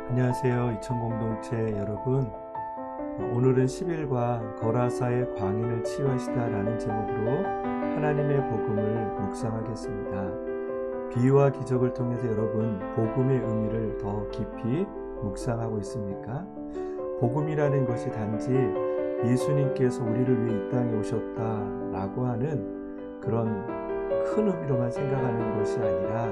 안녕하세요. 이천공동체 여러분. 오늘은 10일과 거라사의 광인을 치유하시다라는 제목으로 하나님의 복음을 묵상하겠습니다. 비유와 기적을 통해서 여러분 복음의 의미를 더 깊이 묵상하고 있습니까? 복음이라는 것이 단지 예수님께서 우리를 위해 이 땅에 오셨다라고 하는 그런 큰 의미로만 생각하는 것이 아니라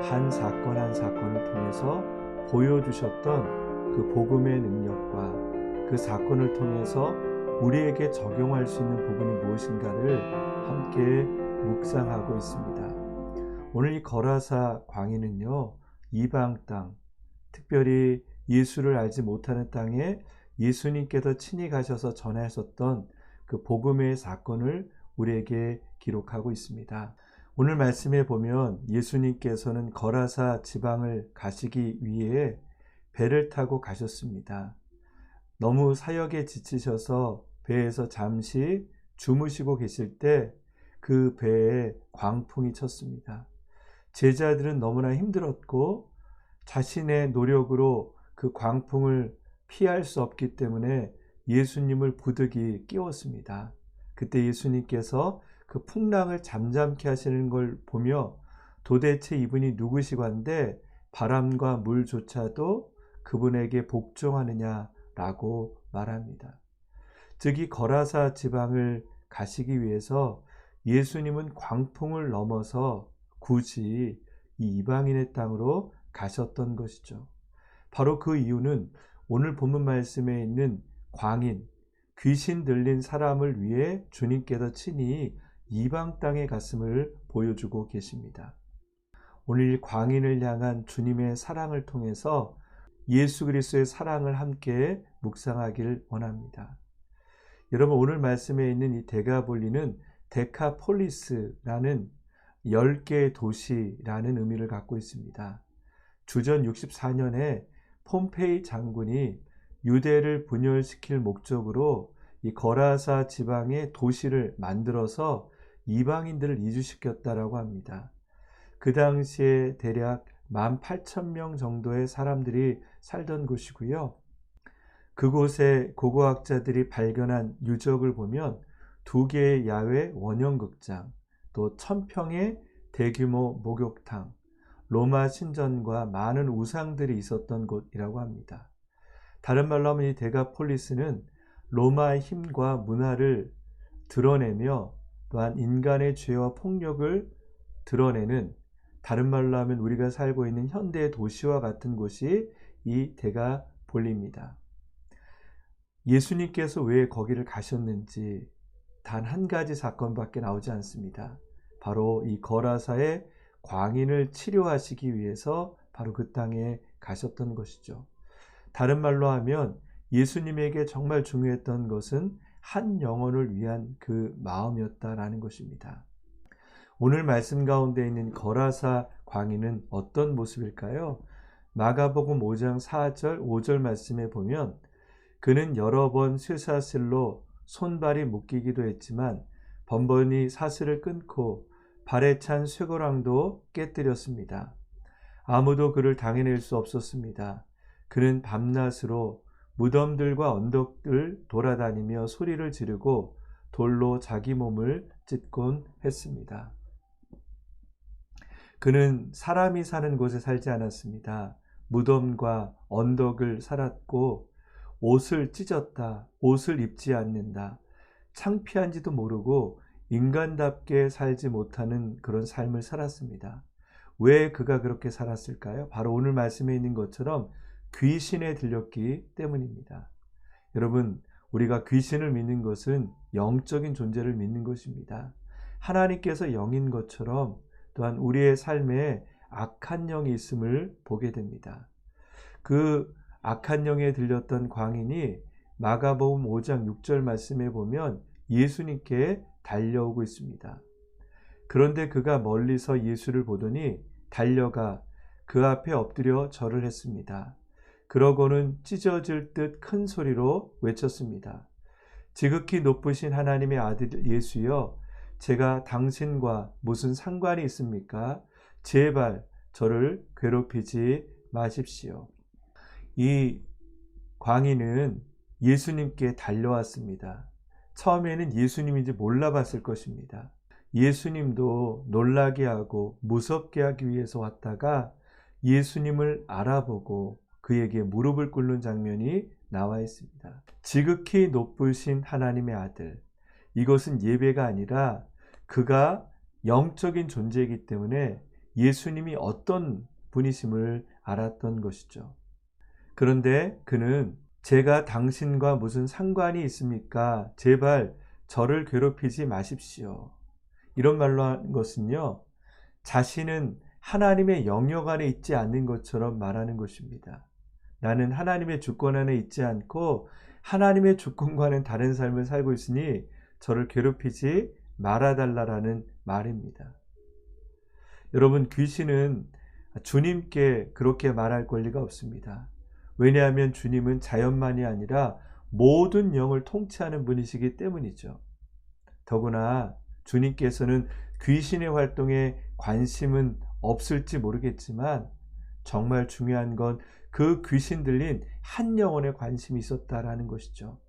한 사건 한 사건을 통해서 보여주셨던 그 복음의 능력과 그 사건을 통해서 우리에게 적용할 수 있는 부분이 무엇인가를 함께 묵상하고 있습니다. 오늘 이 거라사 광인은요, 이방 땅, 특별히 예수를 알지 못하는 땅에 예수님께서 친히 가셔서 전하셨던 그 복음의 사건을 우리에게 기록하고 있습니다. 오늘 말씀에 보면 예수님께서는 거라사 지방을 가시기 위해 배를 타고 가셨습니다. 너무 사역에 지치셔서 배에서 잠시 주무시고 계실 때 그 배에 광풍이 쳤습니다. 제자들은 너무나 힘들었고 자신의 노력으로 그 광풍을 피할 수 없기 때문에 예수님을 부득이 깨웠습니다. 그때 예수님께서 그 풍랑을 잠잠케 하시는 걸 보며 도대체 이분이 누구시건데 바람과 물조차도 그분에게 복종하느냐라고 말합니다. 즉 이 거라사 지방을 가시기 위해서 예수님은 광풍을 넘어서 굳이 이 이방인의 땅으로 가셨던 것이죠. 바로 그 이유는 오늘 본문 말씀에 있는 광인, 귀신 들린 사람을 위해 주님께서 친히 이방 땅에 갔음을 보여주고 계십니다. 오늘 광인을 향한 주님의 사랑을 통해서 예수 그리스도의 사랑을 함께 묵상하길 원합니다. 여러분, 오늘 말씀에 있는 이 데가볼리는 데카폴리스라는 10개의 도시라는 의미를 갖고 있습니다. 주전 64년에 폼페이 장군이 유대를 분열시킬 목적으로 이 거라사 지방의 도시를 만들어서 이방인들을 이주시켰다라고 합니다. 그 당시에 대략 18,000명 정도의 사람들이 살던 곳이고요. 그곳에 고고학자들이 발견한 유적을 보면 2개의 야외 원형극장, 또 1000평의 대규모 목욕탕, 로마 신전과 많은 우상들이 있었던 곳이라고 합니다. 다른 말로 하면 이 데가폴리스는 로마의 힘과 문화를 드러내며 또한 인간의 죄와 폭력을 드러내는, 다른 말로 하면 우리가 살고 있는 현대 도시와 같은 곳이 이 데가볼리입니다. 예수님께서 왜 거기를 가셨는지 단 한 가지 사건밖에 나오지 않습니다. 바로 이 거라사의 광인을 치료하시기 위해서 바로 그 땅에 가셨던 것이죠. 다른 말로 하면 예수님에게 정말 중요했던 것은 한 영혼을 위한 그 마음이었다라는 것입니다. 오늘 말씀 가운데 있는 거라사 광인은 어떤 모습일까요? 마가복음 5장 4절 5절 말씀에 보면 그는 여러 번 쇠사슬로 손발이 묶이기도 했지만 번번이 사슬을 끊고 발에 찬 쇠고랑도 깨뜨렸습니다. 아무도 그를 당해낼 수 없었습니다. 그는 밤낮으로 무덤들과 언덕을 돌아다니며 소리를 지르고 돌로 자기 몸을 찢곤 했습니다. 그는 사람이 사는 곳에 살지 않았습니다. 무덤과 언덕을 살았고 옷을 찢었다, 옷을 입지 않는다, 창피한지도 모르고 인간답게 살지 못하는 그런 삶을 살았습니다. 왜 그가 그렇게 살았을까요? 바로 오늘 말씀에 있는 것처럼 귀신에 들렸기 때문입니다. 여러분, 우리가 귀신을 믿는 것은 영적인 존재를 믿는 것입니다. 하나님께서 영인 것처럼 또한 우리의 삶에 악한 영이 있음을 보게 됩니다. 그 악한 영에 들렸던 광인이 마가복음 5장 6절 말씀에 보면 예수님께 달려오고 있습니다. 그런데 그가 멀리서 예수를 보더니 달려가 그 앞에 엎드려 절을 했습니다. 그러고는 찢어질 듯 큰 소리로 외쳤습니다. 지극히 높으신 하나님의 아들 예수여, 제가 당신과 무슨 상관이 있습니까? 제발 저를 괴롭히지 마십시오. 이 광인은 예수님께 달려왔습니다. 처음에는 예수님인지 몰라봤을 것입니다. 예수님도 놀라게 하고 무섭게 하기 위해서 왔다가 예수님을 알아보고 그에게 무릎을 꿇는 장면이 나와 있습니다. 지극히 높으신 하나님의 아들. 이것은 예배가 아니라 그가 영적인 존재이기 때문에 예수님이 어떤 분이심을 알았던 것이죠. 그런데 그는 제가 당신과 무슨 상관이 있습니까? 제발 저를 괴롭히지 마십시오. 이런 말로 한 것은요, 자신은 하나님의 영역 안에 있지 않는 것처럼 말하는 것입니다. 나는 하나님의 주권 안에 있지 않고 하나님의 주권과는 다른 삶을 살고 있으니 저를 괴롭히지 말아달라라는 말입니다. 여러분, 귀신은 주님께 그렇게 말할 권리가 없습니다. 왜냐하면 주님은 자연만이 아니라 모든 영을 통치하는 분이시기 때문이죠. 더구나 주님께서는 귀신의 활동에 관심은 없을지 모르겠지만 정말 중요한 건 그 귀신 들린 한 영혼에 관심이 있었다라는 것이죠.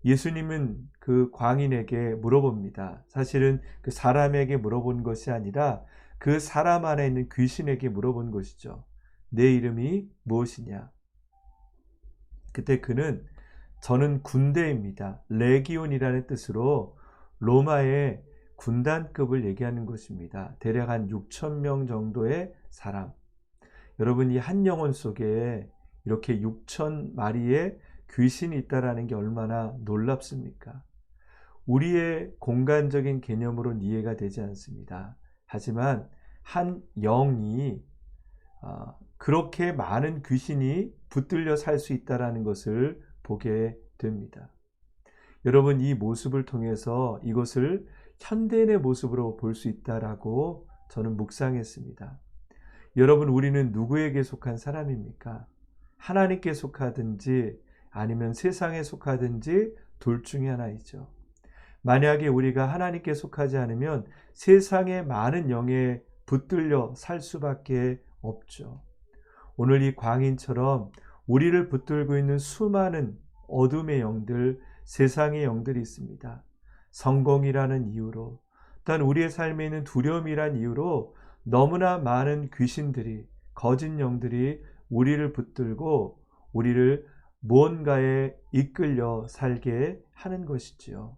예수님은 그 광인에게 물어봅니다. 사실은 그 사람에게 물어본 것이 아니라 그 사람 안에 있는 귀신에게 물어본 것이죠. 내 이름이 무엇이냐? 그때 그는 저는 군대입니다. 레기온이라는 뜻으로 로마의 군단급을 얘기하는 것입니다. 대략 한 6천 명 정도의 사람. 여러분, 이 한 영혼 속에 이렇게 6천 마리의 귀신이 있다는 게 얼마나 놀랍습니까? 우리의 공간적인 개념으로는 이해가 되지 않습니다. 하지만 한 영이 그렇게 많은 귀신이 붙들려 살 수 있다는 것을 보게 됩니다. 여러분, 이 모습을 통해서 이것을 현대인의 모습으로 볼 수 있다라고 저는 묵상했습니다. 여러분, 우리는 누구에게 속한 사람입니까? 하나님께 속하든지 아니면 세상에 속하든지 둘 중에 하나이죠. 만약에 우리가 하나님께 속하지 않으면 세상의 많은 영에 붙들려 살 수밖에 없죠. 오늘 이 광인처럼 우리를 붙들고 있는 수많은 어둠의 영들, 세상의 영들이 있습니다. 성공이라는 이유로, 또한 우리의 삶에 있는 두려움이란 이유로 너무나 많은 귀신들이, 거짓 영들이 우리를 붙들고 우리를 무언가에 이끌려 살게 하는 것이지요.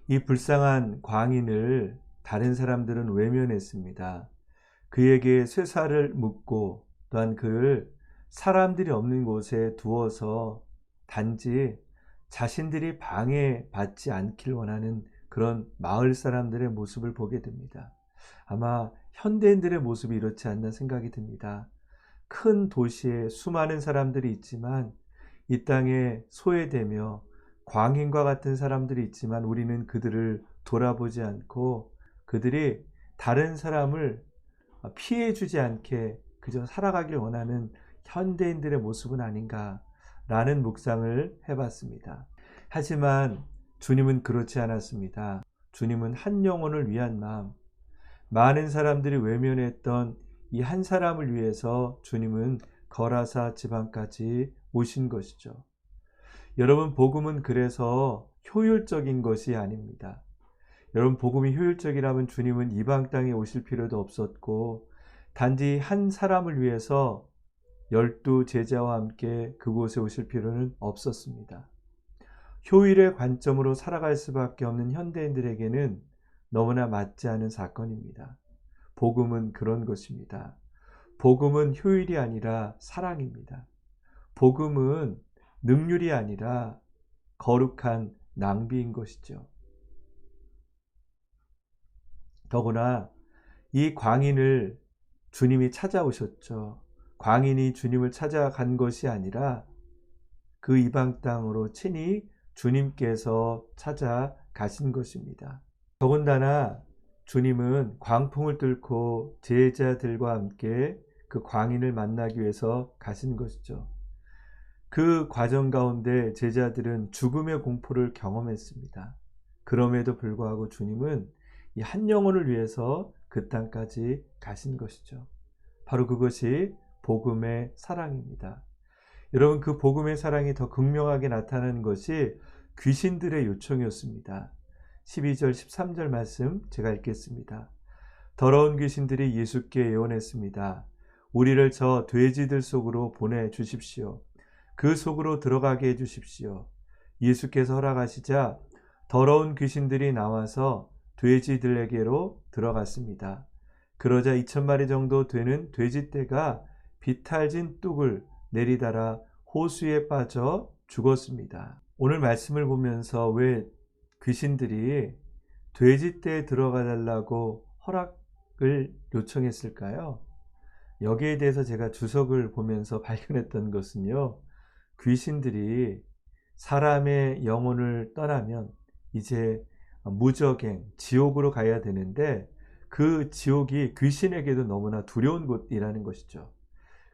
이 불쌍한 광인을 다른 사람들은 외면했습니다. 그에게 쇠사를 묶고 또한 그를 사람들이 없는 곳에 두어서 단지 자신들이 방해받지 않길 원하는 그런 마을 사람들의 모습을 보게 됩니다. 아마 현대인들의 모습이 이렇지 않나 생각이 듭니다. 큰 도시에 수많은 사람들이 있지만 이 땅에 소외되며 광인과 같은 사람들이 있지만 우리는 그들을 돌아보지 않고 그들이 다른 사람을 피해주지 않게 그저 살아가길 원하는 현대인들의 모습은 아닌가라는 묵상을 해봤습니다. 하지만 주님은 그렇지 않았습니다. 주님은 한 영혼을 위한 마음, 많은 사람들이 외면했던 이 한 사람을 위해서 주님은 거라사 지방까지 오신 것이죠. 여러분, 복음은 그래서 효율적인 것이 아닙니다. 여러분, 복음이 효율적이라면 주님은 이방 땅에 오실 필요도 없었고 단지 한 사람을 위해서 12 제자와 함께 그곳에 오실 필요는 없었습니다. 효율의 관점으로 살아갈 수밖에 없는 현대인들에게는 너무나 맞지 않은 사건입니다. 복음은 그런 것입니다. 복음은 효율이 아니라 사랑입니다. 복음은 능률이 아니라 거룩한 낭비인 것이죠. 더구나 이 광인을 주님이 찾아오셨죠. 광인이 주님을 찾아간 것이 아니라 그 이방 땅으로 친히 주님께서 찾아가신 것입니다. 더군다나 주님은 광풍을 뚫고 제자들과 함께 그 광인을 만나기 위해서 가신 것이죠. 그 과정 가운데 제자들은 죽음의 공포를 경험했습니다. 그럼에도 불구하고 주님은 이 한 영혼을 위해서 그 땅까지 가신 것이죠. 바로 그것이 복음의 사랑입니다. 여러분, 그 복음의 사랑이 더 극명하게 나타나는 것이 귀신들의 요청이었습니다. 12절 13절 말씀 제가 읽겠습니다. 더러운 귀신들이 예수께 예언했습니다. 우리를 저 돼지들 속으로 보내주십시오. 그 속으로 들어가게 해주십시오. 예수께서 허락하시자 더러운 귀신들이 나와서 돼지들에게로 들어갔습니다. 그러자 2,000마리 정도 되는 돼지떼가 비탈진 뚝을 내리달아 호수에 빠져 죽었습니다. 오늘 말씀을 보면서 왜 귀신들이 돼지떼에 들어가 달라고 허락을 요청했을까요? 여기에 대해서 제가 주석을 보면서 발견했던 것은요, 귀신들이 사람의 영혼을 떠나면 이제 무저갱, 지옥으로 가야 되는데 그 지옥이 귀신에게도 너무나 두려운 곳이라는 것이죠.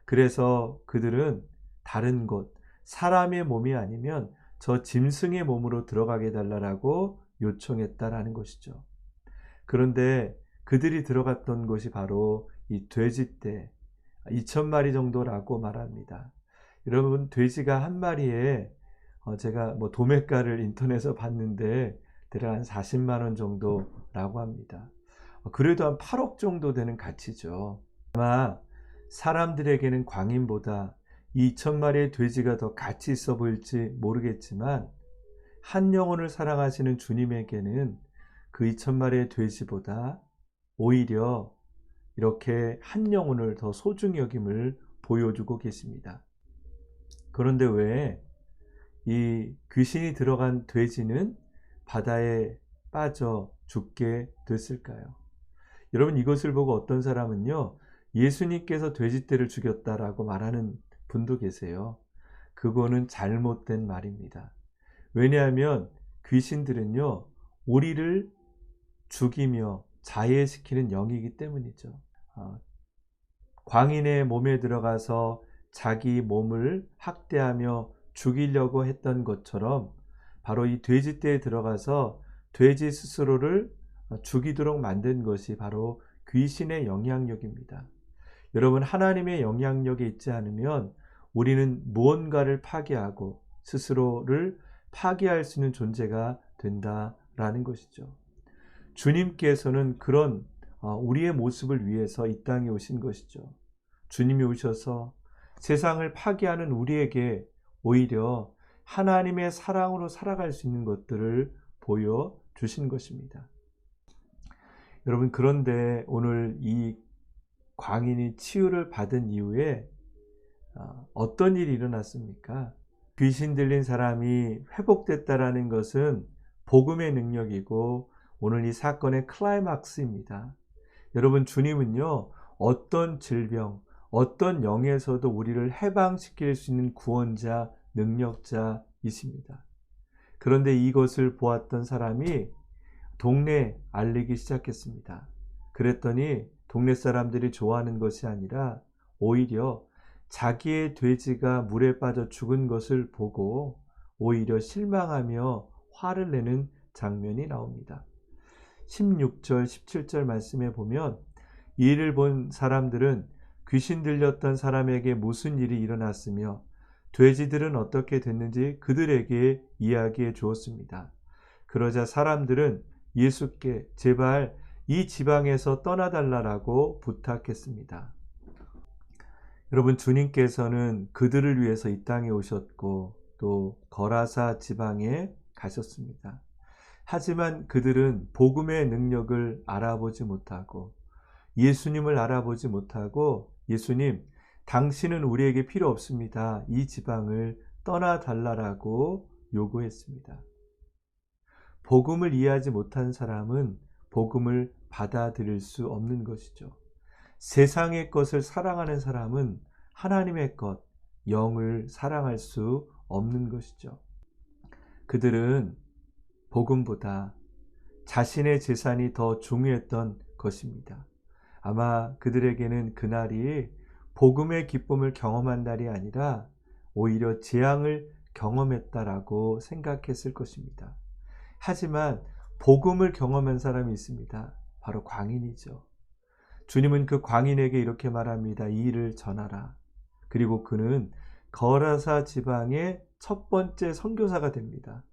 그래서 그들은 다른 곳, 사람의 몸이 아니면 저 짐승의 몸으로 들어가게 해달라고 요청했다라는 것이죠. 그런데 그들이 들어갔던 곳이 바로 이 돼지떼 2,000마리 정도라고 말합니다. 여러분, 돼지가 한 마리에 제가 도매가를 인터넷에서 봤는데 대략 한 40만 원 정도라고 합니다. 그래도 한 8억 정도 되는 가치죠. 아마 사람들에게는 광인보다 2,000마리의 돼지가 더 가치 있어 보일지 모르겠지만 한 영혼을 사랑하시는 주님에게는 그 2,000마리의 돼지보다 오히려 이렇게 한 영혼을 더 소중히 여김을 보여주고 계십니다. 그런데 왜 이 귀신이 들어간 돼지는 바다에 빠져 죽게 됐을까요? 여러분, 이것을 보고 어떤 사람은요, 예수님께서 돼지떼를 죽였다라고 말하는 분도 계세요. 그거는 잘못된 말입니다. 왜냐하면 귀신들은요, 우리를 죽이며 자해시키는 영이기 때문이죠. 광인의 몸에 들어가서 자기 몸을 학대하며 죽이려고 했던 것처럼 바로 이 돼지떼에 들어가서 돼지 스스로를 죽이도록 만든 것이 바로 귀신의 영향력입니다. 여러분, 하나님의 영향력에 있지 않으면 우리는 무언가를 파괴하고 스스로를 파괴할 수 있는 존재가 된다라는 것이죠. 주님께서는 그런 우리의 모습을 위해서 이 땅에 오신 것이죠. 주님이 오셔서 세상을 파괴하는 우리에게 오히려 하나님의 사랑으로 살아갈 수 있는 것들을 보여주신 것입니다. 여러분, 그런데 오늘 이 광인이 치유를 받은 이후에 어떤 일이 일어났습니까? 귀신 들린 사람이 회복됐다라는 것은 복음의 능력이고 오늘 이 사건의 클라이막스입니다. 여러분, 주님은요, 어떤 질병, 어떤 영에서도 우리를 해방시킬 수 있는 구원자, 능력자이십니다. 그런데 이것을 보았던 사람이 동네에 알리기 시작했습니다. 그랬더니 동네 사람들이 좋아하는 것이 아니라 오히려 자기의 돼지가 물에 빠져 죽은 것을 보고 오히려 실망하며 화를 내는 장면이 나옵니다. 16절, 17절 말씀에 보면 이 일을 본 사람들은 귀신 들렸던 사람에게 무슨 일이 일어났으며 돼지들은 어떻게 됐는지 그들에게 이야기해 주었습니다. 그러자 사람들은 예수께 제발 이 지방에서 떠나달라고 부탁했습니다. 여러분, 주님께서는 그들을 위해서 이 땅에 오셨고 또 거라사 지방에 가셨습니다. 하지만 그들은 복음의 능력을 알아보지 못하고 예수님을 알아보지 못하고 예수님, 당신은 우리에게 필요 없습니다. 이 지방을 떠나달라고 요구했습니다. 복음을 이해하지 못한 사람은 복음을 받아들일 수 없는 것이죠. 세상의 것을 사랑하는 사람은 하나님의 것, 영을 사랑할 수 없는 것이죠. 그들은 복음보다 자신의 재산이 더 중요했던 것입니다. 아마 그들에게는 그날이 복음의 기쁨을 경험한 날이 아니라 오히려 재앙을 경험했다라고 생각했을 것입니다. 하지만 복음을 경험한 사람이 있습니다. 바로 광인이죠. 주님은 그 광인에게 이렇게 말합니다. 이 일을 전하라. 그리고 그는 거라사 지방의 첫 번째 선교사가 됩니다.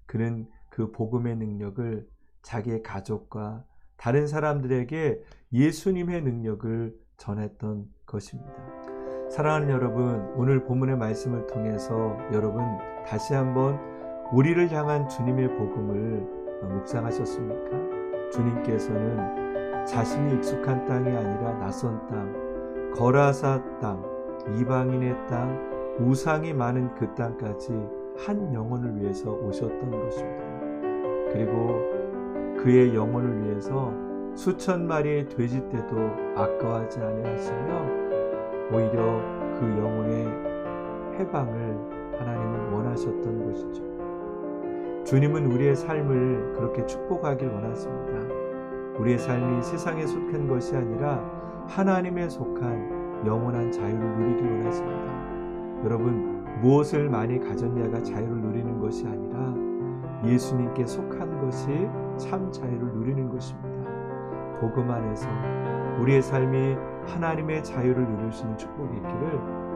그는 그 복음의 능력을 자기의 가족과 다른 사람들에게 예수님의 능력을 전했던 것입니다. 사랑하는 여러분, 오늘 본문의 말씀을 통해서 여러분 다시 한번 우리를 향한 주님의 복음을 묵상하셨습니까? 주님께서는 자신이 익숙한 땅이 아니라 낯선 땅, 거라사 땅, 이방인의 땅, 우상이 많은 그 땅까지 한 영혼을 위해서 오셨던 것입니다. 그리고 그의 영혼을 위해서 수천 마리의 돼지떼도 아까워하지 아니하시며 오히려 그 영혼의 해방을 하나님은 원하셨던 것이죠. 주님은 우리의 삶을 그렇게 축복하길 원하십니다. 우리의 삶이 세상에 속한 것이 아니라 하나님에 속한 영원한 자유를 누리길 원하십니다. 여러분, 무엇을 많이 가졌냐가 자유를 누리는 것이 아니라 예수님께 속한 것이 참 자유를 누리는 것입니다. 복음 안에서 우리의 삶이 하나님의 자유를 누릴 수 있는 축복이 있기를